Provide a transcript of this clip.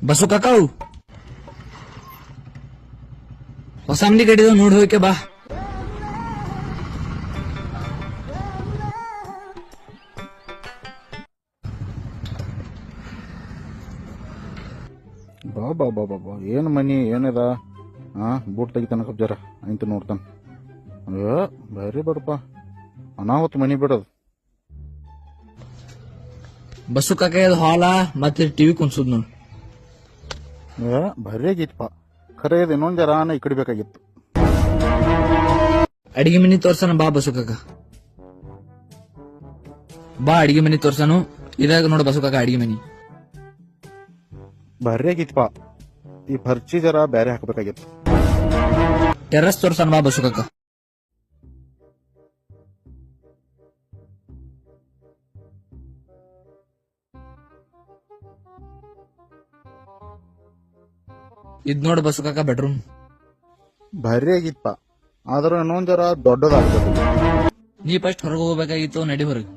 Bus ಕಾಕಾವು ಹೊಸ ಅಂಗಡಿ ಕಡಿದ ನೋಡಿ ಹೋಯ್ಕೆ ಬಾ. ಬಾ ಬಾ ಬಾ ಬಾ ಬಾ ಏನ್ ಮನಿ ಏನದ ಬೂಟ್ ತೆಗಿತಾನ ಸ್ವಲ್ಪ ಜರ ಅಂತ ನೋಡ್ತಾನ. ಬೇರೆ ಬೇಡಪ್ಪ ಅನಾಹುತ ಮನಿ ಬಿಡೋದು. ಬಸ್ಸು ಕಾಕ ಇದು ಹಾಲ ಮತ್ತೆ ಟಿವಿ ಕುನ್ಸುದ್ ನೋಡ್. ಭಾರಿ ಆಗಿತ್ತಪ್ಪ ಖರೆ ಇದು ಇನ್ನೊಂದ್ ಜರ ಈ ಕಡೆ ಬೇಕಾಗಿತ್ತು. ಅಡಿಗೆ ಮನಿ ತೋರ್ಸನ ಬಾ ಬಸ್ಸು ಕಾಕ. ಬಾ ಅಡಿಗೆ ಮನಿ ತೋರ್ಸನು. ಇದಾಗ ನೋಡ ಬಸ್ಸು ಕಾಕ ಅಡಿಗೆ ಮನಿ ಭಾರಿ ಆಗಿತ್ತಪ್ಪ. ಈ ಫರ್ಚಿ ಜರ ಬ್ಯಾರೆ ಹಾಕಬೇಕಾಗಿತ್ತು. ಟೆರಸ್ ತೋರ್ಸನ ಬಾ ಬಸ್ಸು ಕಾಕ. ಇದ್ ನೋಡ ಬಸ್ಸು ಕಾಕ ಬೆಡ್ರೂಮ್. ಭಾರಿ ಆಗಿತ್ತಪ್ಪ ಆದ್ರ ಇನ್ನೊಂದ್ ಜರ ದೊಡ್ಡದಾಗ್ತದೆ. ನೀ ಫಸ್ಟ್ ಹೊರಗೆ ಹೋಗ್ಬೇಕಾಗಿತ್ತು, ನಡಿ ಹೊರಗೆ.